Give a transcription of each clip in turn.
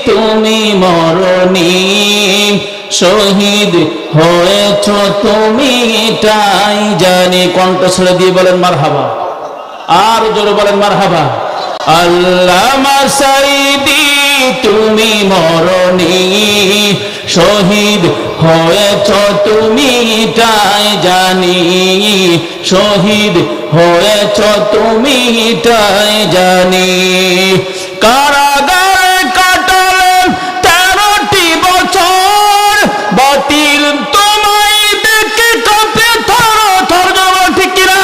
তুমি মরনি, শহীদ হয়েছ তুমি এটাই জানি। কণ্ঠ ছেড়ে দিয়ে বলেন মারহাবা, আর জোরে বলেন মারহাবা। আল্লামা সাঈদী তুমি মরনি, শহীদ হয়েছ তুমি এটাই জানি, শহীদ হয়েছ তুমি এটাই জানি। কারাগারে কাটালেন 13টি বছর, বাতিল তোমায় দেখে কাঁপে থর থর, ঠিক কিনা?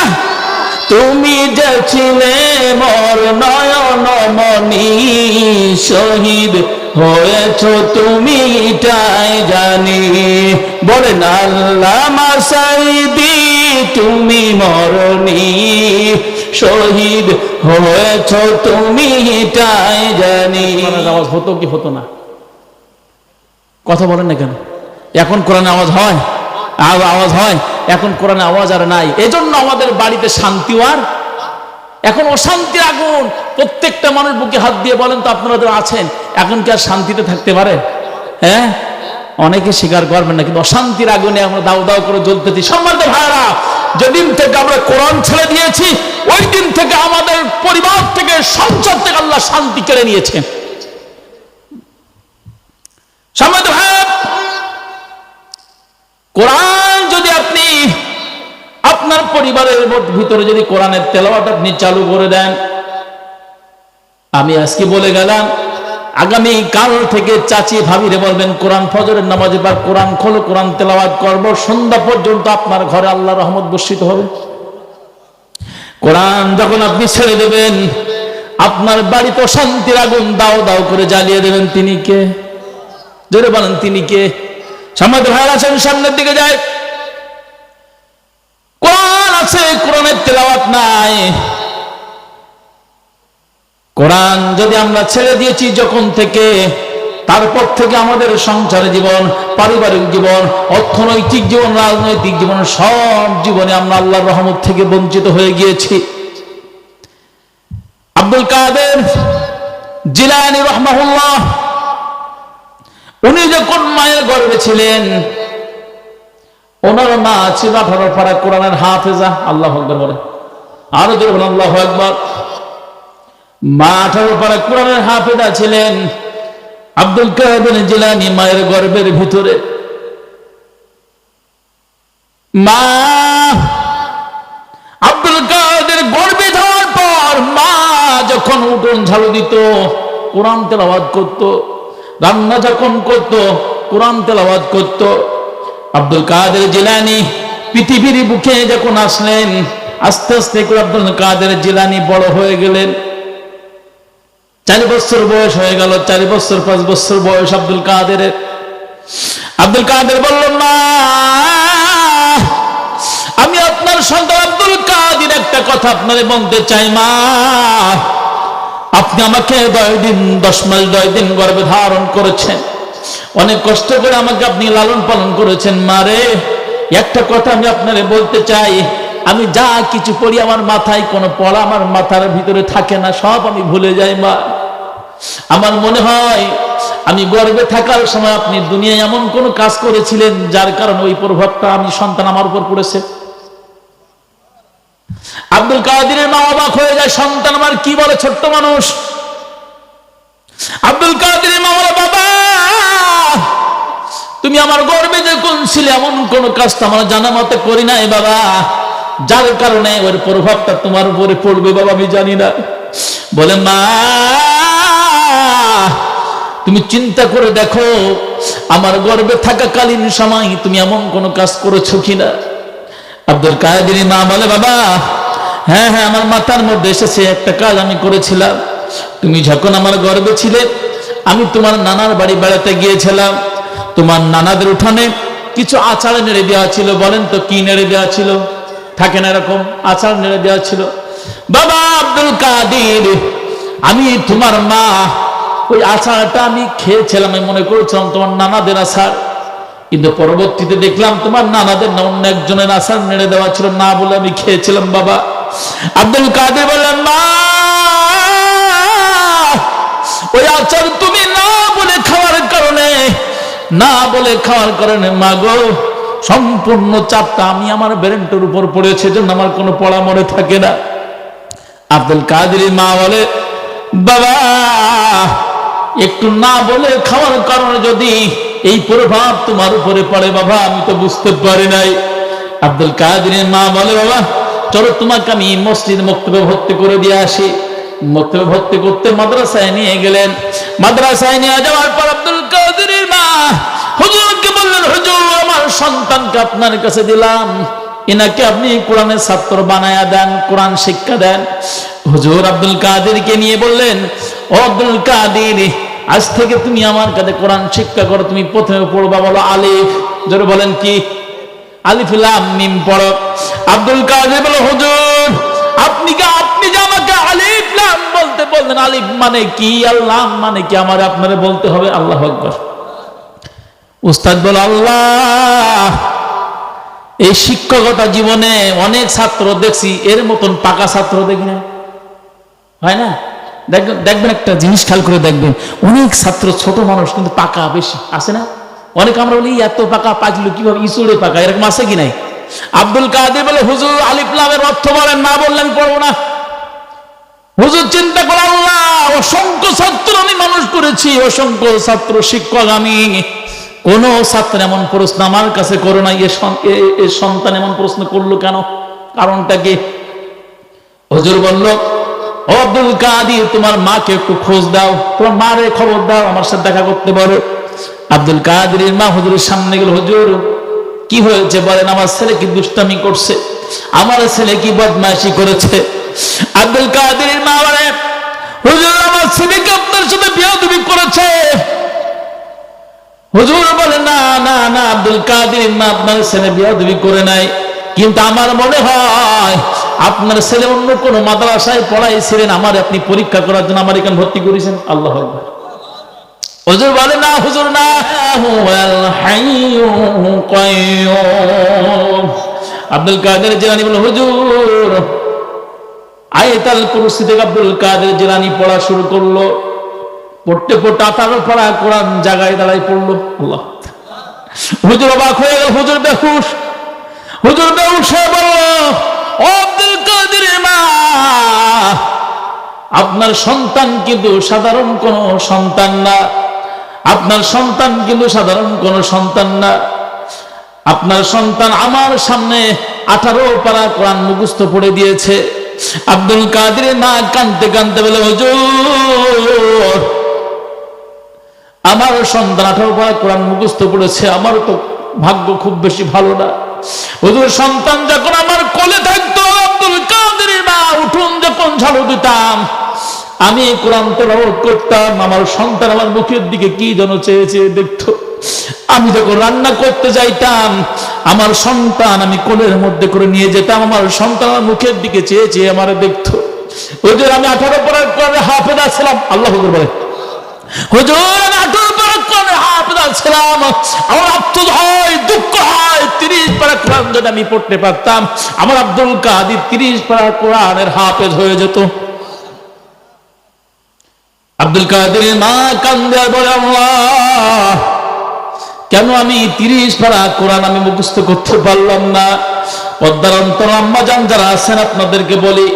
তুমি যে ছিলে মোর নয়ন মনি, শহীদ হয়েছ তুমি এটাই জানি। বলেন আল্লামা সাঈদী তুমি মরনি, শহীদ হয়েছ তুমি এটাই জানি। আওয়াজ হতো কি হতো না? কথা বলেন না কেন? এখন কোরআনে আওয়াজ হয়? আওয়াজ হয়। এখন কোরআনে আওয়াজ আর নাই। এজন্য আমাদের বাড়িতে শান্তিও আর, এখন অশান্তির আগুন। প্রত্যেকটা মানুষ বুকে হাত দিয়ে বলেন তো, আপনারা যারা আছেন এখন কি আর শান্তিতে থাকতে পারে? হ্যাঁ, অনেকে স্বীকার করবেন না, কিন্তু অশান্তির আগুনে আমরা দাউ দাউ করে জ্বলতেছি। সম্মানিত ভাইরা, যেদিন থেকে আমরা কোরআন ছেড়ে দিয়েছি ওই দিন থেকে আমাদের পরিবার থেকে, সংসার থেকে আল্লাহ শান্তি কেড়ে নিয়েছে। সম্মানিত ভাইরা, কোরআন যদি আপনি আপনার পরিবারের ভিতরে যদি কোরআনের তেলাওয়াত আপনি চালু করে দেন, আমি আজকে বলে গেলাম, আগামী কাল থেকে চাচি ভাবিরে বলবেন কোরআন ফজরের নামাজে বা কোরআন খোলো, কোরআন তেলাওয়াত করব, সন্ধ্যা পর্যন্ত আপনার ঘরে আল্লাহর রহমত বর্ষিত হবে। কোরআন যখন আপনি ছেড়ে দেবেন, আপনার বাড়িতে শান্তির আগুন দাও দাও করে জ্বালিয়ে দেবেন। তিনি কে? জোরে বলেন তিনি কে? সম্মানিত ভাইরা আছেন, সামনের দিকে যায়। কোরআন আছে, কোরআনের তেলাওয়াত নাই। কোরআন যদি আমরা ছেড়ে দিয়েছি যখন থেকে, তারপর থেকে আমাদের সংসার জীবন, পারিবারিক জীবন, অর্থনৈতিক জীবন, রাজনৈতিক জীবন, সব জীবনে আমরা আল্লাহর রহমত থেকে বঞ্চিত হয়ে গিয়েছি। আব্দুল কাদের জিলানী রাহমাহুল্লাহ, উনি যখন মায়ের গর্ভে ছিলেন, ওনার মা ছিল 18 পারা কোরআনের হাফেজা। আল্লাহু আকবার বলে, আরো জোরে বলেন আল্লাহু আকবার। মা 18 পারা কোরআনের হাফেজা ছিলেন। আব্দুল কাদের জিলানী মায়ের গর্ভের ভিতরে, মা আব্দুল কাদের গর্ভে যাওয়ার পর মা যখন উঠোন ঝাড়ু দিত, কোরআন তেলাওয়াত করত, রান্না যখন করত, কোরআন তেলাওয়াত করত। আব্দুল কাদের জিলানী পৃথিবীর বুকে যখন আসলেন, আস্তে আস্তে করে আব্দুল কাদের জিলানী বড় হয়ে গেলেন। 4 বছর বয়স হয়ে গেল, 4 বছর 5 বছর বয়স আব্দুল কাদেরের। আব্দুল কাদের বলল, মা আমি আপনার সন্তান আব্দুল কাদের একটা কথা আপনারে বলতে চাই। মা, আপনি আমাকে 10 মাস 10 দিন গর্ভে ধারণ করেছেন, অনেক কষ্ট করে আমাকে আপনি লালন পালন করেছেন। মারে, একটা কথা আমি আপনারে বলতে চাই, আমি যা কিছু পড়ি আমার মাথায় কোনো পড়া আমার মাথার ভিতরে থাকে না, সব আমি ভুলে যাই। মা, আমার মনে হয় আমি গর্ভে থাকার সময় আপনি দুনিয়ায় এমন কোন কাজ করেছিলেন যার কারণে ওই প্রভাবটা আমি সন্তান আমার উপর পড়েছে। আব্দুল কাদেরের মা অবাক হয়ে যায়, সন্তান আমার কি বলে, ছোট্ট মানুষ। আব্দুল কাদেরের মা বলে, বাবা তুমি আমার গর্ভে যখন ছিলে এমন কোন কাজ তো আমার জানা মতে করি নাই বাবা, যার কারণে ওর প্রভাবটা তোমার উপরে পড়বে বাবা আমি জানি না। বলে, মা তুমি চিন্তা করে দেখো আমার গর্ভে থাকাকালীন সময় তুমি এমন কোন কাজ করেছো কিনা। আব্দুল কাদেরের মা বলে, বাবা হ্যাঁ হ্যাঁ আমার মাথার মধ্যে এসেছে, একটা কাজ আমি করেছিলাম। তুমি যখন আমার গর্ভে ছিলে আমি তোমার নানার বাড়ি বেড়াতে গিয়েছিলাম, তোমার নানাদের উঠানে কিছু আচার নেড়ে দেওয়া ছিল। বলেন তো কি নেড়ে দেওয়া ছিল? থাকে না এরকম আচার নেড়ে দেওয়া ছিল। বাবা আব্দুল কাদের, আমি তোমার মা ওই আচারটা আমি খেয়েছিলাম, আমি মনে করেছিলাম তোমার নানাদের আচার, কিন্তু পরবর্তীতে দেখলাম তোমার নানাদের না অন্য একজনের আচার নেড়ে দেওয়া ছিল, না বলে আমি খেয়েছিলাম। বাবা আব্দুল কাদের বললেন, মা ওই আচার তুমি না বলে না বলে খাওয়ার কারণে মা গো সম্পূর্ণ চাপটা আমি আমার ব্রেনটার উপর পড়েছে, জন্য আমার কোনো পড়া মনে থাকে না। আব্দুল কাদেরের মা বলে, বাবা একটু না বলে খাওয়ার কারণে যদি এই প্রভাব তোমার উপরে পড়ে বাবা, আমি তো বুঝতে পারি নাই। আব্দুল কাদেরের মা বলে, বাবা চলো তোমাকে আমি মসজিদ মক্তবে ভর্তি করে দিয়ে আসি। মক্তবে ভর্তি করতে মাদ্রাসায় নিয়ে গেলেন। মাদ্রাসায় নিয়ে যাওয়ার পর আব্দুল কাদেরের মা হুজুরকে বললেন, হুজুর আমার সন্তানকে আপনার কাছে দিলাম, এনাকে আপনি কোরআনের ছাত্র বানায়া দেন, কোরআন শিক্ষা দেন। হুজুর আব্দুল কাদেরকে নিয়ে বললেন, ও আব্দুল কাদের, আজ থেকে তুমি আমার কাছে কোরআন শিক্ষা করো। তুমি প্রথমে পড়বা বলো আলিফ, জোরে বলেন কি? আলিফ লাম মিম পড়ো। আব্দুল কাদের বলে, হুজুর আপনি যে আমাকে আলিফ লাম বলতে বললেন, আলিফ মানে কি আর লাম মানে কি আমার আপনারে বলতে হবে? আল্লাহু আকবার। উস্তাদ বলে, আল্লাহ এই শিক্ষকতা জীবনে অনেক ছাত্র দেখছি, এর মতন পাকা ছাত্র দেখি না, হয় না? দেখবেন একটা জিনিস খেয়াল করে দেখবেন, অনেক ছাত্র ছোট মানুষ কিন্তু পাকা বেশি আছে না? অনেক আমরা বলি এত পাকা পাকলো কিভাবে, ইসুড়ে পাকা, এরকম আছে কি নাই? আব্দুল কাদের বলে, হুজুর আলিফ লামের অর্থ বলেন, না বললেন পড়বো না। হুজুর চিন্তা করে, আল্লাহ অসংখ্য ছাত্র আমি মানুষ করেছি, অসংখ্য ছাত্র শিক্ষক আমি, কোন ছাত্র এমন প্রশ্ন আমার কাছে করো না, এ সন্তান এমন প্রশ্ন করলো কেন, কারণটা কি? হুজুর বলল, ও আব্দুল কাদের তোমার মাকে একটু খোঁজ দাও, তোমার মারে খবর দাও, আমার সাথে দেখা করতে বলো। আব্দুল কাদেরের মা হুজুরের সামনে গেল, হুজুর কি হয়েছে বলেন, আমার ছেলে কি দুষ্টামি করছে, আমার ছেলে কি বদমাইশি করেছে? আব্দুল কাদেরের মা বলে, হুজুর আমার ছেলেকে আপনার সাথে বেয়াদবি করেছে। হুজুর বলে, না না না আব্দুল কাদের মা, আপনার ছেলে বেয়াদবি করে নাই, কিন্তু আমার মনে হয় আপনার ছেলে অন্য কোন মাদ্রাসায় পড়াইছিলেন, আমার আপনি পরীক্ষা করার জন্য আমার এখানে ভর্তি করেছেন। আল্লাহু আকবার। হুজুর বলে, না হুজুর না, হুয়াল হাইয়্যু কাইয়্যুম। আব্দুল কাদের জিলানী বলে, হুজুর আয়াতুল কুরসি থেকে আব্দুল কাদের জিলানী পড়া শুরু করলো, পড়তে পড়তে 18 পারা কোরআন জায়গায় দাঁড়াই পড়লো। আল্লাহ। হুজুর অবাক হয়ে গেল, হুজুর বেহুশ। হুজুর বেহুশ হয়ে বলল, ও আব্দুল কাদেরের মা, আপনার সন্তান কিন্তু সাধারণ কোন সন্তান না, আপনার সন্তান কিন্তু সাধারণ কোন সন্তান না, আপনার সন্তান আমার সামনে 18 পারা কোরআন মুখস্থ পড়ে দিয়েছে। আব্দুল কাদেরের মা কাঁদতে কাঁদতে বলে, হুজুর আমার সন্তান 18 পারা কোরআন মুখস্থ পড়েছে, আমার তো ভাগ্য খুব বেশি ভালো না। হুজুর সন্তান যখন আমার কোলে থাকতো, আব্দুল কাদেরের মা উঠুন যখন ঝাড়ু দিতাম, আমি কোরআন তেলাওয়াত করতাম, আমার সন্তান আমার মুখের দিকে কি যেন চেয়ে চেয়ে দেখতো। আমি যখন রান্না করতে যাইতাম, আমার সন্তান আমি কোলের মধ্যে করে নিয়ে যেতাম, আমার সন্তান আমার মুখের দিকে চেয়ে চেয়ে আমার দেখতো। হুজুর আমি 18 পারা কোরআনের হাফেজ ছিলাম। আল্লাহু আকবার বলে, হুজুর আমি 18 পারা কোরআনের হাফেজ ছিলাম, আমার আফসোস হয়, দুঃখ হয়, 30 পারা কোরআন যদি আমি পড়তে পারতাম, আমার আব্দুল কাদের 30 পারা কোরআনের হাফেজ হয়ে যেত। আব্দুল কাদেরের মা কান্দে আর বলে, আল্লাহ কেন আমি 30 পারা কোরআন আমি মুখস্থ করতে পারলাম না? পদ্মার অন্তর আম্মা জান যারা আছেন আপনাদেরকে বলি,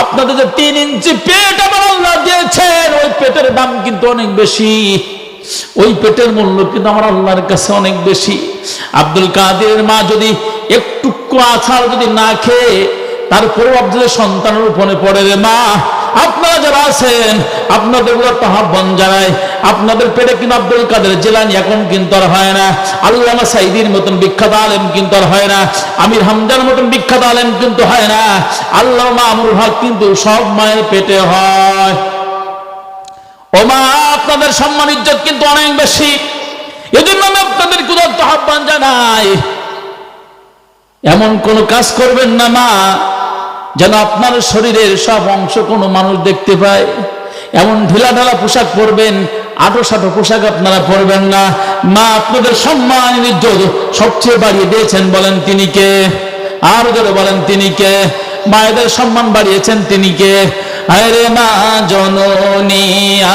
আপনাদের যে 3 ইঞ্চি পেট আমার আল্লাহ দিয়েছেন, ওই পেটের দাম কিন্তু অনেক বেশি, ওই পেটের মূল্য কিন্তু আমার আল্লাহর কাছে অনেক বেশি। আব্দুল কাদেরের মা যদি একটু আছাড় যদি না খেয়ে তারপরেও আপনাদের সন্তানের উপরে পড়ে, রে মা আপনারা যারা আছেন আপনাদের আহ্বান জানাই, আপনাদের পেটে কিন্তু আব্দুল কাদের জিলানী এখন কিন্তু আর হয় না, আল্লামা সাঈদীর মতন বিখ্যাত আলেম কিন্তু আর হয় না, আমির হামজার মতন বিখ্যাত আলেম কিন্তু হয় না, আল্লামা মামুনুল হক কিন্তু সব মায়ের পেটে হয়। ও মা আপনাদের সম্মান ইজ্জত কিন্তু অনেক বেশি, এজন্য আমি আপনাদের উদাত্ত আহ্বান জানাই, এমন কোন কাজ করবেন না মা যেন আপনার শরীরের সব অংশ কোনো মানুষ দেখতে পায়। এমন ঢিলা ঢালা পোশাক পরবেন, আটো সাটো পোশাক আপনারা পরবেন না। মা আপনাদের সম্মান ইজ্জত সবচেয়ে বাড়িয়ে দিয়েছেন, বলেন তিনি কে? আর জোরে বলেন তিনি কে? মায়েদের সম্মান বাড়িয়েছেন তিনি কে? আরে মা জননী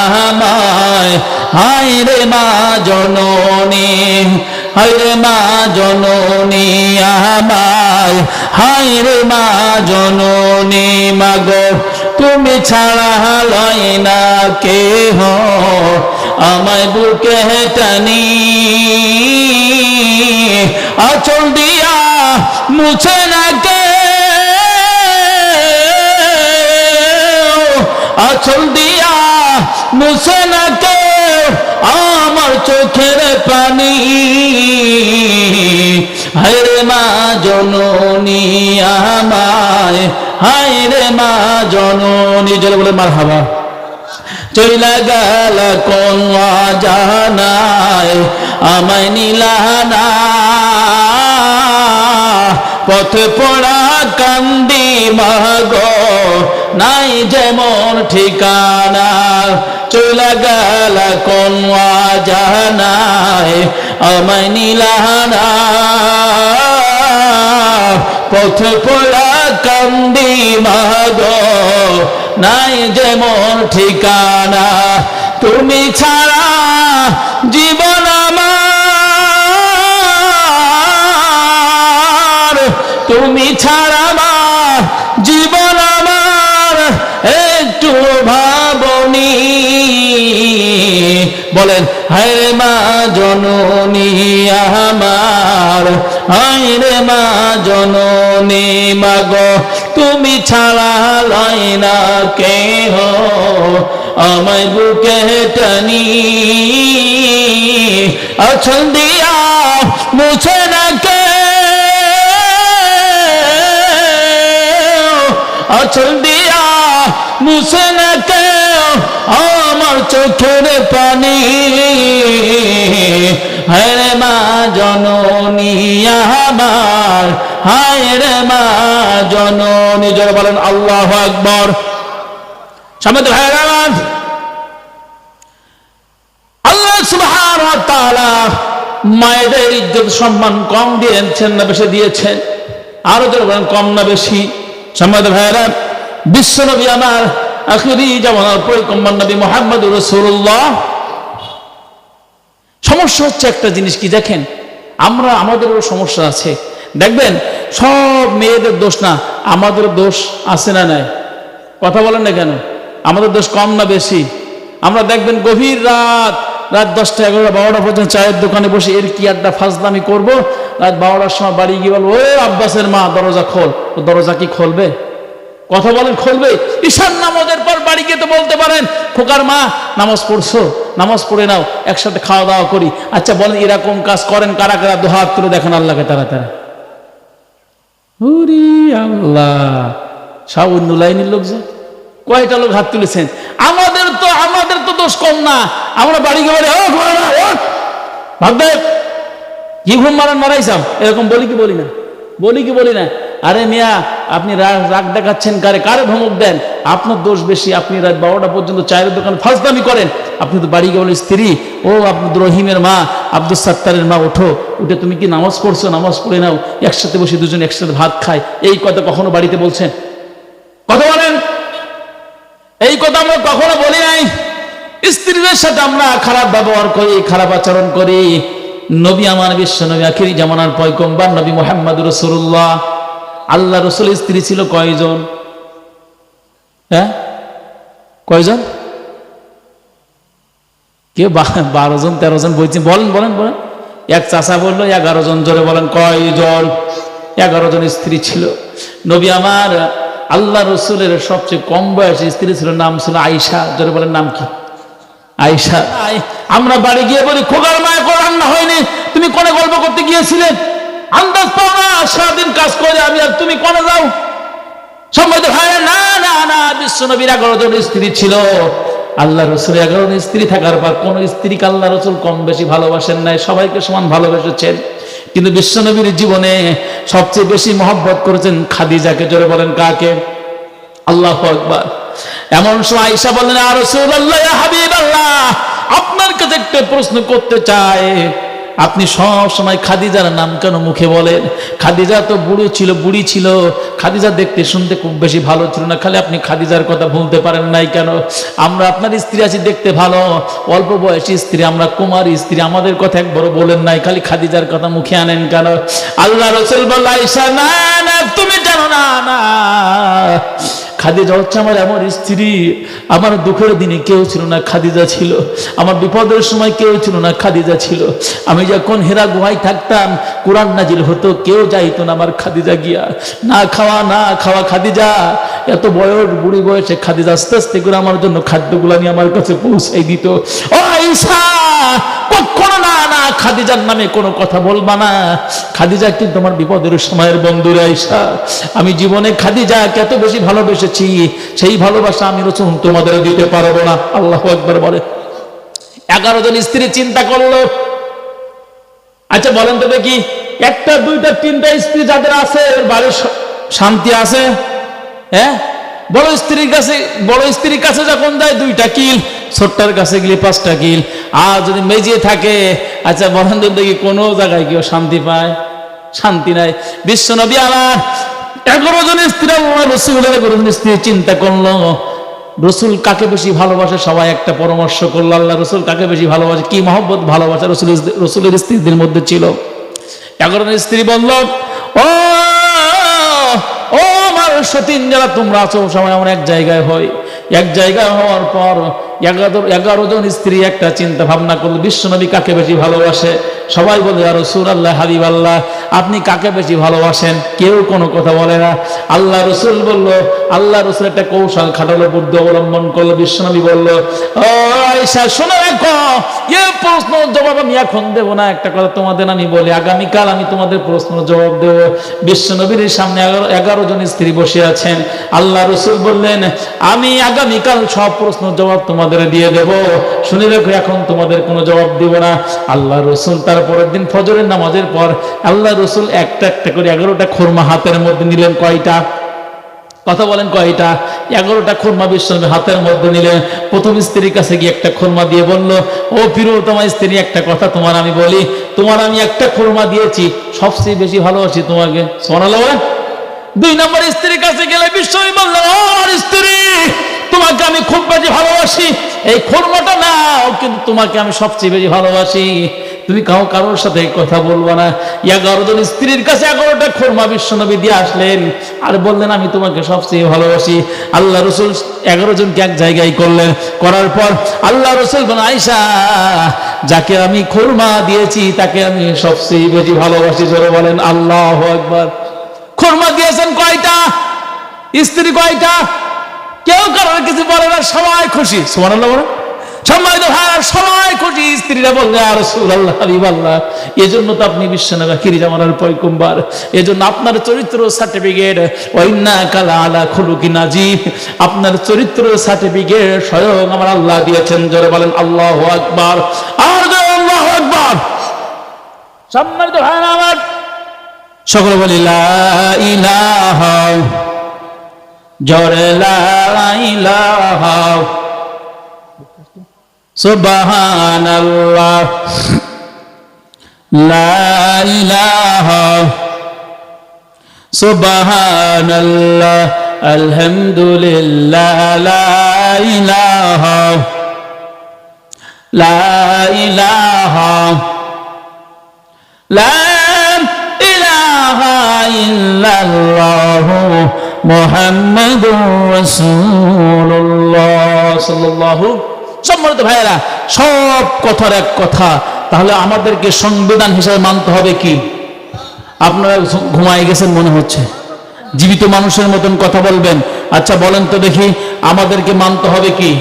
আমায় হায় রে মা জননী, হায় রে মা জননী আমায়, হায় রে মা জননী মাগো তুমি ছাড়া লয় না কেহ আমায় বুকে টানি, আঁচল দিয়া মুছে না কে, আঁচল দিয়া মুছে না কে আমার চোখের পানি, হায় রে মা জননী আমায়, হায় রে মা জননী। জলে বলে মারহাবা। চইলা গেল কোন জানায় আমায় নিলানা, পথে পড়া কান্দি মাগো নাই যেমন ঠিকানা, চইলা গেল কোন জানায় আমায় নিলানা, পথে পড়া কান্দি মাগো নাই যেমন ঠিকানা, তুমি ছাড়া জীবন আমার, তুমি ছাড়া আমার জীবন আমার একটু ভাবনি, বলেন হায় রে মা জননী আমার, হায় রে মা জননী মাগো তুমি ছাড়া লয় না কেহ আমায় বুকে টানি, আঁচল দিয়া মুছে না কে, আঁচল দিয়া মুছে না কে আমার চোখের পানি, হায় রে মা জননী আমার, হায় রে মা জননী। জোরে বলেন আল্লাহু আকবার। সামনে ভাইরান আল্লাহ সুবহানাহু ওয়া তাআলা মায়েদের ইজ্জত সম্মান কম দিয়েছেন না বেশি দিয়েছেন? আরো জোরে বলেন কম না বেশি? সামনে ভাইরান বিশ্ব নবী আমার আখিরি জামানার পয়গম্বর নবী মুহাম্মদুর রাসূলুল্লাহ। সমস্যা হচ্ছে একটা জিনিস কি দেখেন, আমরা আমাদেরও সমস্যা আছে। দেখবেন সব মেয়েদের দোষ না, আমাদের দোষ আছে না নাই? কথা বলেন না কেন? আমাদের দোষ কম না বেশি? আমরা দেখবেন গভীর রাত 10টা 11টা 12টা পর্যন্ত চায়ের দোকানে বসে এর কি আড্ডা ফাজলামি করবো, রাত 12টার সময় বাড়ি গিয়ে বলবো ও আব্বাসের মা দরজা খোল, ও দরজা কি খুলবে? কথা বলেন খুলবে? ঈশান নামাজের পর বাড়ি গিয়ে তো বলতে পারেন খোকার মা নামাজ পড়ছো, নামাজ পড়ে নাও, একসাথে খাওয়া দাওয়া করি। আচ্ছা বলেন এরকম কাজ করেন কারা কারা? দুহাত তুলে দেখেন আল্লাহকে তারা তারা। আল্লাহ সব অন্য লাইনের লোকজন, কয়টা লোক হাত তুলেছেন? আমাদের তো দোষ কম না। আমরা বাড়ি গিয়ে বলি ভাববে কি ঘুম মারাইছাম, এরকম বলি কি বলি না? বলি কি বলি না? আরে মিয়া আপনি রাগ দেখাচ্ছেন কারে? কারে ধমক দেন? আপনার দোষ বেশি। আপনি রাত 12টা পর্যন্ত চায়ের দোকানে ফাজলামি করেন। আপনি তো বাড়ি গিয়ে বলেন স্ত্রী ও আব্দুর রহিমের মা, আব্দুল সাত্তারের মা ওঠো, উঠে তুমি কি নামাজ পড়ছো? নামাজ পড়ে নাও, একসাথে বসে দুজন একসাথে ভাত খায়। এই কথা কখনো বাড়িতে বলছেন? কথা বলেন। এই কথা আমরা কখনো বলি নাই। স্ত্রীদের সাথে আমরা খারাপ ব্যবহার করি, খারাপ আচরণ করি। নবী আমার বিশ্ব নবী আখিরি জামানার পয়গম্বর নবী মুহাম্মদুর রাসূলুল্লাহ, আল্লাহ রসুলের স্ত্রী ছিল কয়জন? হ্যাঁ কয়জন? কে 12 জন 13 জন বলছি? বলেন বলেন বলেন। এক চাচা বললো 11 জন। জোরে বলেন কয়জন? 11 জন স্ত্রী ছিল। নবী আমার আল্লাহ রসুলের সবচেয়ে কম বয়সী স্ত্রী ছিল, নাম ছিল আয়েশা। জোরে বলেন নাম কি? আয়েশা। আমরা বাড়ি গিয়ে বলি খোকার মা এখন রান্না হয়নি, তুমি কোনে গল্প করতে গিয়েছিলে? আন্দাজ পাও না সারাদিন কাজ করে আমি আর তুমি কোনে যাও? সম্মানিত ভাই, না না না, বিশ্ব নবীর 11 জন স্ত্রী ছিল। আল্লাহ রসুল 11 জন স্ত্রী থাকার পর কোন স্ত্রীকে আল্লাহ রসুল কম বেশি ভালোবাসেন নাই, সবাইকে সমান ভালোবেসেছেন। কিন্তু বিশ্ব নবীর জীবনে সবচেয়ে বেশি মহব্বত করেছেন খাদিজাকে। জোরে বলেন কাকে? আল্লাহু আকবার। এমন সময় আয়েশা বললেন ইয়া রাসূলুল্লাহ, ইয়া হাবিবাল্লাহ, আপনার কাছে একটা প্রশ্ন করতে চাই। আপনি সব সময় খাদিজার নাম কেন মুখে বলেন? খাদিজা তো বুড়ি ছিল। খাদিজা দেখতে শুনতে খুব বেশি ভালো ছিল না, খালি আপনি খাদিজার কথা ভুলতে পারেন নাই কেন? আমরা আপনার স্ত্রী আছি দেখতে ভালো, অল্প বয়সী স্ত্রী, আমরা কুমারী স্ত্রী, আমাদের কথা একবারও বলেন নাই, খালি খাদিজার কথা মুখে আনেন কেন? আল্লাহ রাসূল বলল, আয়েশা না না, তুমি জানো না, না খাদিজা হচ্ছে আমার এমন স্ত্রী, আমার দুঃখের দিনে কেউ ছিল না, খাদিজা ছিল। আমার বিপদের সময় কেউ ছিল না, খাদিজা ছিল। আমি যখন হেরা গুহায় থাকতাম, কোরআন নাজিল হতো, কেউ যাইতো না আমার খাদিজা গিয়া। না খাওয়া খাদিজা, এত বুড়ি বয়সে খাদিজা আস্তে আস্তে করে আমার জন্য খাদ্যগুলা নিয়ে আমার কাছে পৌঁছাই দিত। ও আয়েশা, কখনো না না খাদিজার নামে কোনো কথা বলবা না। খাদিজা কিন্তু আমার বিপদের সময়ের বন্ধুরে আয়েশা। আমি জীবনে খাদিজাকে এত বেশি ভালোবেসেছি, সেই ভালোবাসা আমি রাসূল তোমাদের দিতে পারবো না। আল্লাহু আকবার বলে। 11 জন স্ত্রী চিন্তা করলো। আচ্ছা বলেন তো দেখি, একটা দুইটা তিনটা স্ত্রী যাদের আছে, বাড়ির শান্তি আছে? হ্যাঁ, বড় স্ত্রীর কাছে যখন যায় 2টা কিল, ছোট্টার কাছে গেলে 5টা কিল। আর যদি মেজে থাকে, আচ্ছা বলেন তো দেখি, কোনো জায়গায় কেউ শান্তি পায়? শান্তি নাই। বিশ্বনবী আমার 11 জন স্ত্রী, রাসূলের 11 জন স্ত্রী চিন্তা করলো রাসূল কাকে বেশি ভালোবাসে। সবাই একটা পরামর্শ করলো, আল্লাহ রাসূল কাকে বেশি ভালোবাসে, কি মহব্বত ভালোবাসা রাসূলের স্ত্রীদের মধ্যে ছিল। 11 জন স্ত্রী বলল, ও আমার সতীন যারা তোমরা আছো, সবাই আমরা এক জায়গায় হই। এক জায়গায় হওয়ার পর 11 জন স্ত্রী একটা চিন্তা ভাবনা করলো, বিশ্বনবী কাকে বেশি ভালোবাসে। সবাই বলে, ইয়া রাসূলুল্লাহ, হাবিবাল্লাহ, আপনি কাকে বেশি ভালোবাসেন? কেউ কোনো কথা বলে না। আল্লাহ রাসূল বলল, আল্লাহ রাসূল একটা কৌশল খাটালো, বুদ্ধি অবলম্বন করলো। বিশ্বনবী বলল, ও আয়েশা শোনো রাখো, এই প্রশ্নের জবাব আমি এখন দেব না। একটা কথা তোমাদের আমি বলি, আগামীকাল আমি তোমাদের প্রশ্নের জবাব দেব। বিশ্বনবীর সামনে 11 জন স্ত্রী বসে আছেন। আল্লাহ রাসূল বললেন, আমি আগামীকাল সব প্রশ্নের জবাব তোমাদের দিয়ে দেব, শুনে রাখো, এখন তোমাদের কোনো জবাব দেব না। আল্লাহ রাসূল তারপরের দিন ফজরের নামাজের পর আল্লাহ রাসূল একটা একটা করে 11টা খুরমা হাতের মধ্যে নিলেন। কয়টা? কথা বলেন, কয়টা? 11টা খুরমা বিশ্বনবী হাতের মধ্যে নিলেন। প্রথম স্ত্রীর কাছে গিয়ে একটা খুরমা দিয়ে বলল, ও প্রিয়তমা স্ত্রী, একটা কথা তোমার আমি বলি, তোমার আমি একটা খুরমা দিয়েছি, সবচেয়ে বেশি ভালোবাসি তোমাকে। সুবহানাল্লাহ। 2 নম্বর স্ত্রীর কাছে গেলে বিশ্বনবী বললেন, ও স্ত্রী, তোমাকে আমি খুব বেশি ভালোবাসি, এই খুরমাটা নাও, কিন্তু তোমাকে আমি সবচেয়ে বেশি ভালোবাসি, তুমি কারোর সাথে কথা বলবো না। 11 জন স্ত্রীর কাছে 11টা খুরমা বিশ্বনবী দিয়ে আসলেন, আর বললেন, আমি তোমাকে সবচেয়ে ভালোবাসি। আল্লাহ রাসূল 11 জনকে এক জায়গায় করলেন। করার পর আল্লাহ রাসূল বলেন, আয়েশা, যাকে আমি খুরমা দিয়েছি তাকে আমি সবচেয়ে বেশি ভালোবাসি। জোরে বলেন আল্লাহু আকবার। খুরমা দিয়েছেন কয়টা? স্ত্রী কয়টা? কেউ কারোর কিছু বলে না, সবাই খুশি। সুবহানাল্লাহ বলেন। সম্মানিত ভাইরা, সবাই খুশি। স্ত্রীরা বললে, ইয়া রাসূলুল্লাহ, হাবিবাল্লাহ, এজন্য তো আপনি বিশ্বনবী আখিরি জামানার পয়গম্বর, এজন্য আপনার চরিত্র সার্টিফিকেট, ওয়া ইন্নাকা লাআলা খুলুকিন আযীম, আপনার চরিত্র সার্টিফিকেট স্বয়ং আমার আল্লাহ দিয়েছেন। জোরে বলেন আল্লাহু আকবার। আর জোরে আল্লাহু আকবার। সম্মানিত ভাইরা আমার, সকলে বলি লা ইলাহা, জোরে লা ইলাহা, সুবহানাল্লাহ, লা ইলাহা, সুবহানাল্লাহ, আলহামদুলিল্লাহ, লা ইলাহা, লা ইলাহা, লা ইলাহা ইল্লাল্লাহ, মুহাম্মাদুর রাসূলুল্লাহ সাল্লাল্লাহু। সম্মানিত ভাইয়েরা, সব কথার এক কথা, তাহলে আমাদেরকে সংবিধান হিসেবে মানতে হবে কি? আপনারা ঘুমায় গেছেন মনে হচ্ছে, জীবিত মানুষের মতন কথা বলবেন। আচ্ছা বলেন তো দেখি, আমাদেরকে মানতে হবে কি?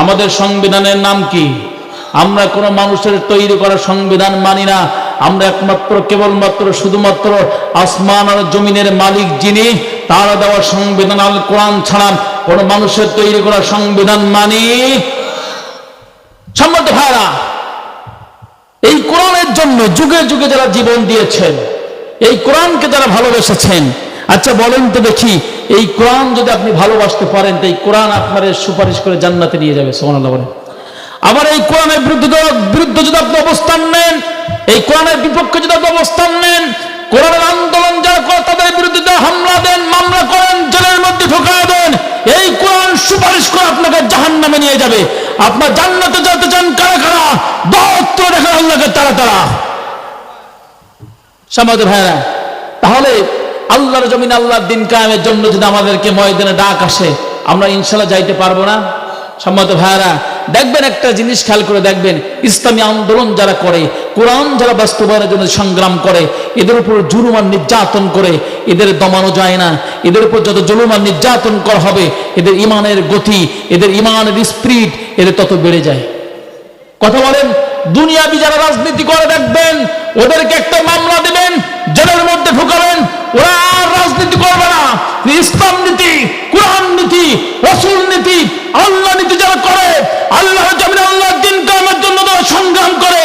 আমাদের সংবিধানের নাম কি? আমরা কোনো মানুষের তৈরি করা সংবিধান মানি না। আমরা একমাত্র কেবলমাত্র শুধুমাত্র আসমান আর জমিনের মালিক যিনি, তার দেওয়া সংবিধান আল কোরআন ছাড়া কোন মানুষের তৈরি করা সংবিধান মানি। সম্মানিত ভাইরা, এই কোরআনের জন্য যুগে যুগে যারা জীবন দিয়েছেন, এই কোরআনকে যারা ভালোবেসেছেন, আচ্ছা বলেন তো দেখি, এই কোরআন যদি আপনি ভালোবাসতে পারেন, তো এই কোরআন আপনার সুপারিশ করে জান্নাতে নিয়ে যাবে। সুবহানাল্লাহ বলেন। আবার এই কোরআনের বিরুদ্ধে যদি আপনি অবস্থান নেন, এই কোরআনের বিপক্ষে যদি অবস্থান নেন, কোরআনের আন্দোলন যারা করে তাদের বিরুদ্ধে হামলা দেন, মামলা করেন, জেলের মধ্যে ঢোকায় দেন, এই কোরআন সুপারিশ করে আপনাকে জাহান্নামে নিয়ে যাবে। আপনার জান্নাতে যেতে চান কারা কারা? দত্ত দেখেন আল্লাহকে তারা তারা। সমাজের ভাইরা, তাহলে আল্লাহর জমিনে আল্লাহর দিন কায়েমের জন্য যদি আমাদেরকে ময়দানে ডাক আসে, আমরা ইনশাল্লাহ যাইতে পারবো না? সম্মানিত ভাইরা, দেখবেন একটা জিনিস খেয়াল করে দেখবেন, ইসলামী আন্দোলন যারা করে, কোরআন যারা বাস্তবায়নের জন্য সংগ্রাম করে, এদের উপর জুলুম আর নির্যাতন করে এদের দমানো যায় না। এদের উপর যত জুলুম আর নির্যাতন করা হবে, এদের ইমানের গতি, এদের ইমানের স্পিরিট এদের তত বেড়ে যায়। কথা বলেন, দুনিয়াবি যারা রাজনীতি করে দেখবেন, ওদেরকে একটা মামলা দেবেন, জেলের মধ্যে ঢুকাবেন, ওরা আর রাজনীতি করবে না। ইসলাম নীতি, কোরআন নীতি, রাসূল নীতি, আল্লাহ নীতি যারা করে, আল্লাহর জমিনে আল্লাহর দ্বীন কায়েমের জন্য যারা সংগ্রাম করে,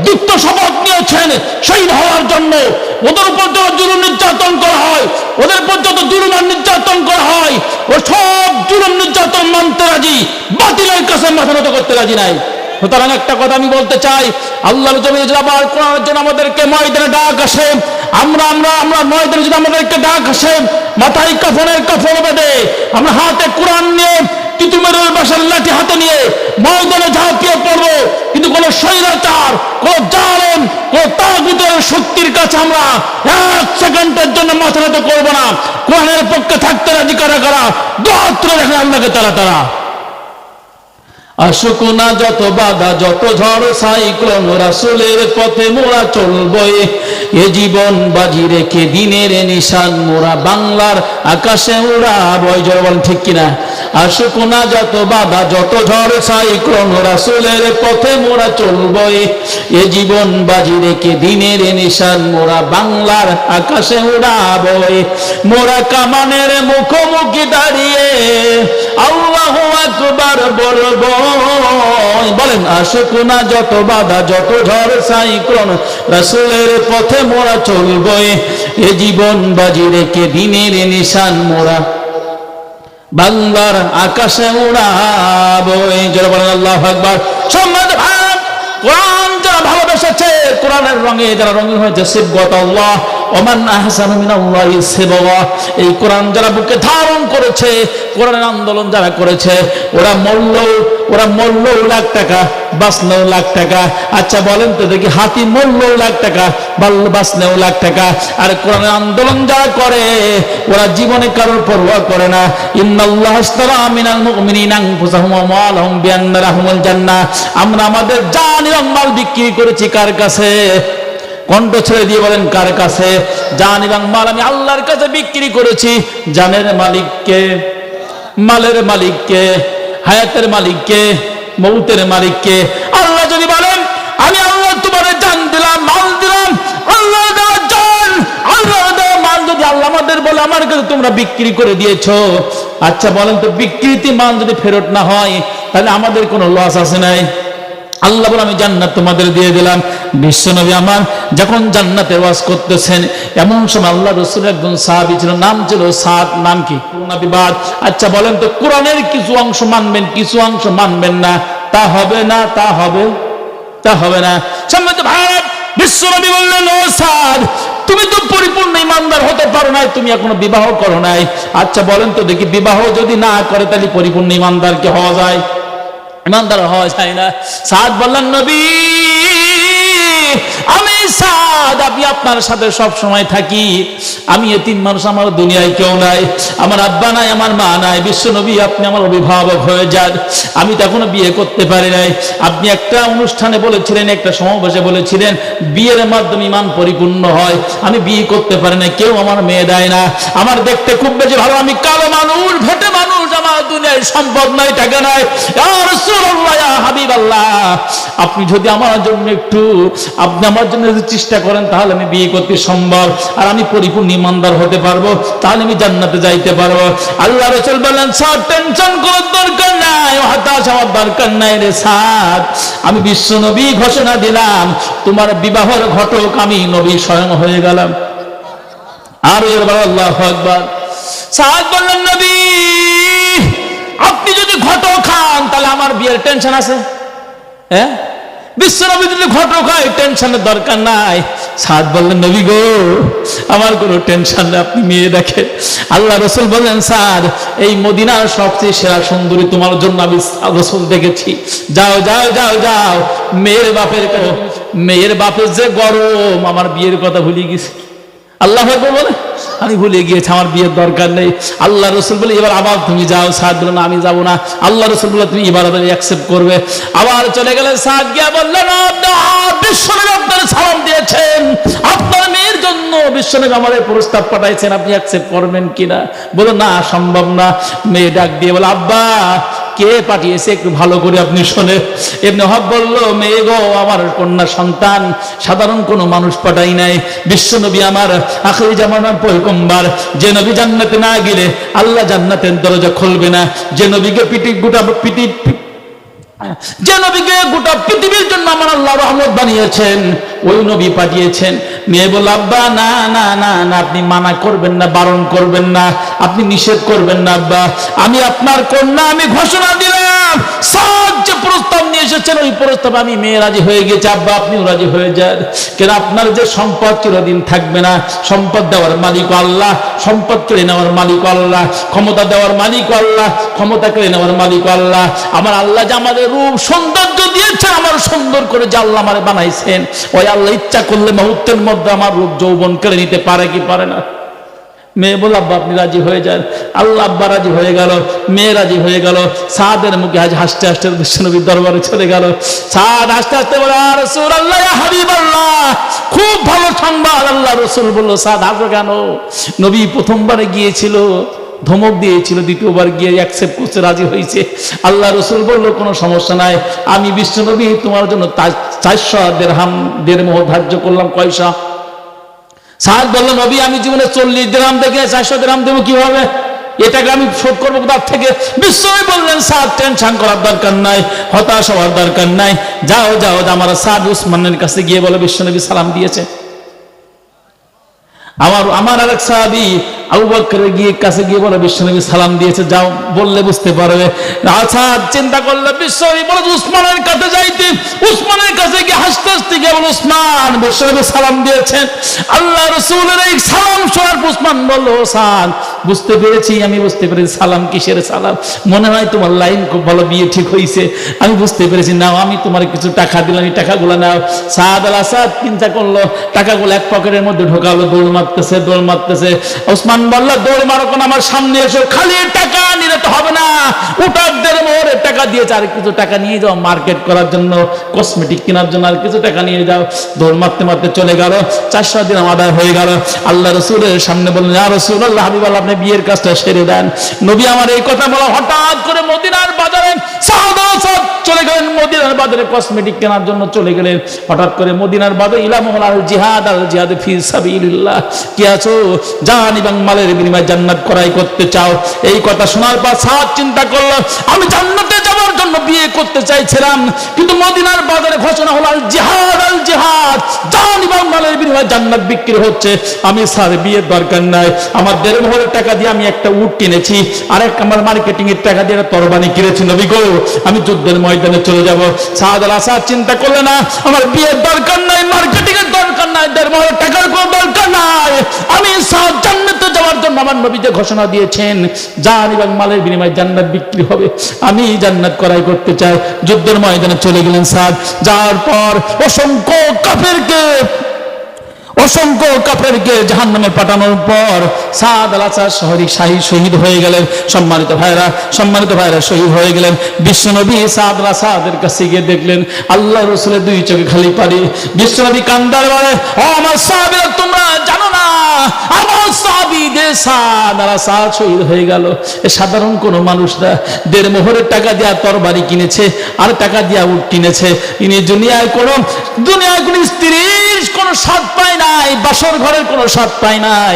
দীপ্ত শপথ নিয়েছেন শহীদ হওয়ার জন্য, ওদের উপর যত জুলুম নির্যাতন করা হয়, ওদের উপর যত জুলুম আর নির্যাতন করা হয়, ও সব জুলুম নির্যাতন মানতে রাজি, বাতিলের কাছে মাথা নত করতে রাজি নাই। সুতরাং একটা কথা আমি বলতে চাই, আল্লাহর জমিনে যদি আবার কোরআনের জন্য আমাদেরকে ময়দানে ডাক আসে, আমরা ময়দানে যদি আমাদেরকে ডাক আসে, মাথায় কাফনের কাফন বেঁধে, আমরা হাতে কোরআন নিয়ে, তিতুমের বাসার লাঠি হাতে নিয়ে ময়দানে ঝাঁপিয়ে পড়বো, কিন্তু কোন স্বৈরাচার, কোন জালেম, কোন তাগুতের শক্তির কাছে আমরা এক সেকেন্ডের জন্য মাথা নত করবো না। কোরআনের পক্ষে থাকতে রাজি কারা কারা? দোয়াত্র দেখেন আল্লাহকে তারা তারা। আসুক না যত বাধা, যত ঝড় সাইক্লোন, রাসূলের পথে মোরা চলবই, এ জীবন বাজি রেখে দিনের নিশান মোরা বাংলার আকাশে উড়াবই। জোরে বলেন ঠিক কিনা? আসুক না যত বাধা, যত ঝড় সাইক্লোন, রাসূলের পথে মোরা চলবই, এ জীবন বাজি রেখে দিনের নিশান মোরা বাংলার আকাশে উড়াবই। মোরা কামানের মুখোমুখি দাঁড়িয়ে আল্লাহু আকবার বলবো। বলেন, আসুক না যত বাধা, যত ঝড় সাইক্লোন, রাসূলের পথে মোরা চলবই, এ জীবন বাজি রেখে দিনের নিশান মোরা বাংলার আকাশে উড়াবই। যারা বলেন আল্লাহু আকবার। সম্মানিত ভাই, কোরআন যারা ভালোবেসেছে, কোরআনের রঙে যারা রঙিন হয়েছে, সিবগাতাল্লাহ ওমান আহসানু মিনাল্লাহি সিবগা, এই কোরআন যারা বুকে ধারণ করেছে, কোরআনের আন্দোলন যারা করেছে, ওরা মরলেও লাখ টাকা, বাঁচলেও লাখ টাকা। আচ্ছা বলেন তো দেখি, হাতি মরলেও লাখ টাকা, বাঁচলেও লাখ টাকা। আর কোরআনের আন্দোলন যারা করে, ওরা জীবনে কারোর পরোয়া করে না। ইন্নাল্লাহা আশতারা মিনাল মুমিনিনা আনফুসাহুম ওয়া আমওয়ালাহুম বিআন্না লাহুমুল জান্নাহ, আমরা আমাদের জান এবং মাল বিক্রি করেছি কার কাছে? কণ্ঠ ছেড়ে দিয়ে বলেন, কার কাছে? জান এবং মাল আমি আল্লাহর কাছে বিক্রি করেছি। জানের মালিককে, মালের মালিককে, হায়াতের মালিককে, মৌতের মালিককে। আল্লাহ যদি বলেন, আমি আল্লাহ তোমার জান দিলাম, মাল দিলাম, আল্লাহ দেওয়া জান, আল্লাহ দেওয়া মাল যদি আল্লাহ আমাদের বলে আমার কাছে তোমরা বিক্রি করে দিয়েছো, আচ্ছা বলেন তো, বিক্রিতি মাল যদি ফেরত না হয়, তাহলে আমাদের কোনো লস আছে নাই? আল্লাহ বলে, আমি জান্নাত তোমাদের দিয়ে দিলাম। বিশ্বনবী আমার যখন জান্নাতের ওয়াজ করতেছেন, এমন সময় আল্লাহ রাসূলের একজন সাহাবী ছিল, নাম ছিল সাদ। নাম কি? বিবাদ। আচ্ছা বলেন তো, কোরআনের কিছু অংশ মানবেন, কিছু অংশ মানবেন না, তা হবে না? তা হবে না। সম্মানিত ভাই, বিশ্বনবী বললেন, ও সাদ, তুমি তো পরিপূর্ণ ইমানদার হতে পারো নাই, তুমি এখনো বিবাহ করো নাই। আচ্ছা বলেন তো দেখি, বিবাহ যদি না করে তাহলে পরিপূর্ণ ইমানদার কি হওয়া যায়? ইমানদার হওয়া যায় না। সাদ বললেন, নবী আমি সাদ, আমি আপনার সাথে সব সময় থাকি, আমি এতিম মানুষ, আমার দুনিয়ায় কেউ নাই, আমার আব্বা নাই, আমার মা নাই। বিশ্ব নবী, আপনি আমার অভিভাবক হয়ে যান। আমি তো এখনো বিয়ে করতে পারি নাই। আপনি একটা অনুষ্ঠানে বলেছিলেন, একটা সমাবেশে বলেছিলেন, বিয়ের মাধ্যমে ইমান পরিপূর্ণ হয়। আমি বিয়ে করতে পারি না, কেউ আমার মেয়ে দেয় না, আমার দেখতে খুব বেশি ভালো, আমি কালো মানুষ, ভেটে মানুষ, আমার দুনিয়ায় সম্পদ নাই, টাকা নাই। ইয়া রাসূলুল্লাহ, ইয়া হাবিবাল্লাহ, আপনি যদি আমার জন্য আপনি আমার জন্য যদি চেষ্টা করেন, তাহলে আমি বিয়ে করতে সম্ভব, আর আমি পরিপূর্ণ ইমানদার হতে পারবো, তাহলে আমি জান্নাতে যাইতে পারবো। আল্লাহ রাসূল বলেন, সাদ টেনশন করার দরকার নাই, হতাশ হওয়ার দরকার নাই রে সাদ, আমি বিশ্ব নবী ঘোষণা দিলাম, তোমার বিবাহের ঘটক আমি নবী স্বয়ং হয়ে গেলাম। আর আল্লাহু আকবার। সাদ বললেন, নবী আপনি যদি ঘটক খান, তাহলে আমার বিয়ের টেনশন আছে? হ্যাঁ, বিশ্বনবী যদি ঘটক হয় টেনশনের দরকার নাই। সাদ বললেন নবী গো আমার কোনো টেনশন নেই, আপনি মেয়ে দেখেন। আল্লাহ রসুল বললেন সাদ এই মদিনার সবচেয়ে সেরা সুন্দরী তোমার জন্য আমি রসুল দেখেছি, যাও যাও যাও যাও। মেয়ের বাপের যে গরম, আমার বিয়ের কথা ভুলে গেছি। আল্লাহ বলে আমি ভুলে গিয়েছি, আমার বিয়ের দরকার নেই। আল্লাহ রসুল বলে এবার আবার তুমি যাও। সাদ বলে না আমি যাবো না। আল্লাহ রসুল বলে তুমি এবার অ্যাকসেপ্ট করবে। আবার চলে গেলেন। সাদ গিয়া বললেন বিশ্বনবী আপনার সালাম দিয়েছেন, আপনার মেয়ের জন্য বিশ্বনবী আমার এই প্রস্তাব পাঠাইছেন, আপনি অ্যাকসেপ্ট করবেন কিনা? বলে না সম্ভব না। মেয়ে ডাক দিয়ে বলে আব্বা কে পাঠিয়েছে একটু ভালো করে আপনি শোনে। ইবনে ওয়াহাব বলল মেয়ে গো আমার কন্যা সন্তান, সাধারণ কোনো মানুষ পাঠাই নাই, বিশ্বনবী আমার আখিরি জামানার পয়গম্বর, যে নবী জান্নাতে না গেলে আল্লাহ জান্নাতের দরজা খুলবে না, যে নবীকে যে নবীকে গোটা পৃথিবীর জন্য আমার আল্লাহ রহমত বানিয়েছেন ওই নবী পাঠিয়েছেন। মেয়ে বলল আব্বা না না না না, আপনি মানা করবেন না, বারণ করবেন না, আপনি নিষেধ করবেন না আব্বা, আমি আপনার কন্যা, আমি ঘোষণা দিলাম সাদ যে প্রস্তাব নিয়ে এসেছেন ওই প্রস্তাব আমি মেয়ে রাজি হয়ে গেছে, আব্বা আপনিও রাজি হয়ে যান। কেন আপনার যে সম্পদ চিরদিন থাকবে না, সম্পদ দেওয়ার মালিক আল্লাহ, সম্পদ কেড়ে নেওয়ার মালিক আল্লাহ, ক্ষমতা দেওয়ার মালিক আল্লাহ, ক্ষমতা কেড়ে নেওয়ার মালিক আল্লাহ। আমার আল্লাহ যে আমাদের রূপ সৌন্দর্য দিয়েছেন, আমার সুন্দর করে যে আল্লাহ আমার বানাইছেন, ওই আল্লাহ ইচ্ছা করলে মুহূর্তের মধ্যে আমার রূপ যৌবন কেড়ে নিতে পারে কি পারে না? মেয়ে বল আব্বা আপনি রাজি হয়ে যান। আল্লাহ আব্বা রাজি হয়ে গেল, মেয়ে রাজি হয়ে গেল। সাদের মুখে আজ হাসতে হাসতে বিশ্বনবীর দরবারে চলে গেল। সাদ হাসতে হাসতে বলে আর রাসূলুল্লাহ ইয়া হাবিবাল্লাহ, খুব ভালো সংবাদ। আল্লাহ রসুল বলল সাদ হাসো কেন? নবী প্রথমবারে গিয়েছিল ধমক দিয়েছিল, দ্বিতীয়বার গিয়ে অ্যাকসেপ্ট করতে রাজি হয়েছে। আল্লাহ রসুল বলল কোনো সমস্যা নাই, আমি বিশ্বনবী তোমার জন্য 400 দিরহাম ধার্য করলাম। কয়শা? সাদ বলল নবী আমি জীবনে 40 দিরহাম দেখে 400 দিরহাম দেবো কিভাবে? এটাকে আমি শোধ করবো তার থেকে। বিশ্বনবী বললেন সাদ টেনশন করার দরকার নাই, হতাশ হওয়ার দরকার নাই, যাও যাও। আমার সাদ উসমানের কাছে গিয়ে বলে বিশ্বনবী সালাম দিয়েছে। আমার আরেক সাহাবী আবু বকরের কাছে গিয়ে বলে বিশ্বনবী সালাম দিয়েছে, যাও বললে বুঝতে পারবে। আচ্ছা চিন্তা করলে বিশ্বনবী বলে উসমানের কাছে যাইতে, উসমানের কাছে গিয়ে হাসতে হাসতে গিয়ে বলে উসমান বিশ্বনবী সালাম দিয়েছেন। আল্লাহ রাসূলের এই সালাম শোনার উসমান বলল সাদ বুঝতে পেরেছি, আমি বুঝতে পেরেছি সালাম কিসের সালাম, মনে হয় তোমার লাইন খুব ভালো, বিয়ে ঠিক হয়েছে, আমি বুঝতে পেরেছি, নাও আমি তোমার কিছু টাকা দিলাম, এই টাকাগুলো নাও। সাদ আল আসাদ চিন্তা করলো, টাকাগুলো এক পকেটের মধ্যে ঢোকালো, দৌড় মারতেছে। ওসমান বলল দৌড় মারো কোন, আমার সামনে এসে খালি টাকা নিলে তো হবে না, উঠারদের মোহরে টাকা দিয়েছে, আর কিছু টাকা নিয়ে যাও মার্কেট করার জন্য, কসমেটিক কেনার জন্য আর কিছু টাকা নিয়ে যাও। দৌড় মারতে মারতে চলে গেল, 400 দিরহাম আদায় হয়ে গেল। আল্লাহ রাসূলের সামনে বললেন ইয়া রাসূলুল্লাহ হাবিবাল্লাহ আপনি বিয়ের কাজটা সেরে দেন। নবী আমার এই কথা বলা হঠাৎ করে মদিনার বাজারে সাদ চলে গেলেন, মদিনার বাজারে কসমেটিক কেনার জন্য চলে গেলেন। হঠাৎ করে মদিনার বাজারে ইলামুল আল জিহাদ ফি সাবিলিল্লাহ, কি আছো জান এবং মালের বিনিময়ে জান্নাত ক্রয় করতে চাও? এই কথা শোনার পর সাদ চিন্তা করলো আমি জান্নাতে যাওয়ার জন্য বিয়ে করতে চাইছিলাম, কিন্তু মদিনার বাজারে ঘোষণা হলো আল জিহাদ জান এবং মালের বিনিময়ে জান্নাত বিক্রি হচ্ছে, আমি স্যার বিয়ের দরকার নাই, আমার দেড়মোহরের টাকা দিয়ে আমি একটা উট কিনেছি, আর আমার মার্কেটিং এর টাকা দিয়ে তরবারি কিনেছি, নবী গো আমি যুদ্ধের ময়দানে চলে যাব। সাদ আল আসাদ চিন্তা করলে না আমার বিয়ের দরকার নাই, মার্কেটিং এর দরকার নাই, দেড়মোহরের টাকার কোনো দরকার নাই, আমি সাদ জান্নাতে যাওয়ার জন্য আমার নবী যে ঘোষণা দিয়েছেন জান এবং মালের বিনিময়ে জান্নাত বিক্রি হবে, আমি জান্নাত ক্রয় করতে চাই। যুদ্ধের ময়দানে চলে গেলেন সাদ। যাওয়ার পর অসংখ্য কাফেরকে জাহান্নামে পাঠানোর পর সাদ আল আসাদ শহীদ হয়ে গেলেন। সম্মানিত ভাইরা শহীদ হয়ে গেলেন। বিশ্বনবী সাদ আল আসাদের কাছে গিয়ে দেখলেন আল্লাহ রাসূলের 2 চোখে খালি পানি। বিশ্বনবী কান্দার বলে ও আমার সাহাবীরা তোমরা জানো না আমার সাহাবীদের সাদ আল আসাদ শহীদ হয়ে গেল। এ সাধারণ কোনো মানুষ না, দেড়মোহরের টাকা দিয়া তরবারি কিনেছে, আর টাকা দিয়া উট কিনেছে। ইনি দুনিয়ায় কোনো স্ত্রীর কোনো স্বাদ পায় নাই, বাসর ঘরের কোনো স্বাদ পায় নাই,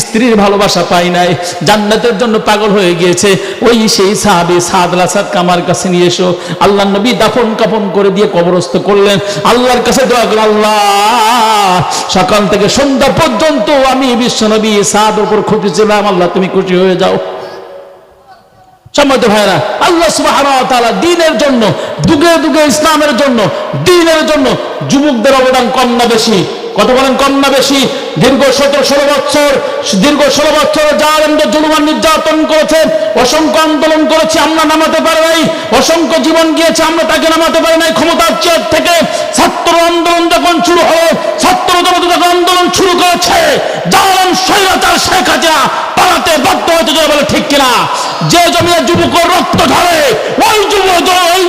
স্ত্রীর ভালোবাসা পায় নাই, জান্নাতের জন্য পাগল হয়ে গিয়েছে। ওই সেই সাহাবী সাদ আল আসাদকে আমার কাছে নিয়ে এসো। আল্লাহ নবী দাফন কাফন করে দিয়ে কবরস্থ করলেন। আল্লাহর কাছে দোয়া করলেন আল্লাহ সকাল থেকে সন্ধ্যা পর্যন্ত আমি বিশ্বনবী সাদ উপর খুশি ছিলাম, আল্লাহ তুমি খুশি হয়ে যাও। সম্মানিত ভাইরা, আল্লাহ সুবহানাহু ওয়া তাআলা দ্বীনের জন্য, যুগে যুগে ইসলামের জন্য, দ্বীনের জন্য যুবকদের অবদান কম না বেশি? কত বলেন, কম না বেশি? দীর্ঘ 17-16 বছর জালেমদের জুলুম আর নির্যাতন করেছে, অসংখ্য আন্দোলন করেছে, আমরা নামাতে পারি নাই, অসংখ্য জীবন গিয়েছে, আমরা তাকে নামাতে পারি নাই ক্ষমতার চেয়ার থেকে। ছাত্র আন্দোলন যখন শুরু হলো, ছাত্র জনতা যখন আন্দোলন শুরু করেছে, জালেম স্বৈরাচার শেখ হাসিনা পালাতে বাধ্য হতে যাবে, বলে ঠিক কিনা? যে জমিনে যুবকের রক্ত ঝরে, ওই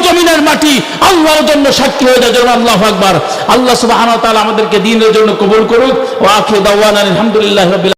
জমিনের মাটি আল্লাহর জন্য সাক্ষী হয়ে যায়। আল্লাহু আকবার। আল্লাহ সুবহানাহু ওয়া তাআলা আমাদেরকে দ্বীনের জন্য কবুল করুক। ওয়া আখিরু দাওয়ানা আলহামদুলিল্লাহি রাব্বিল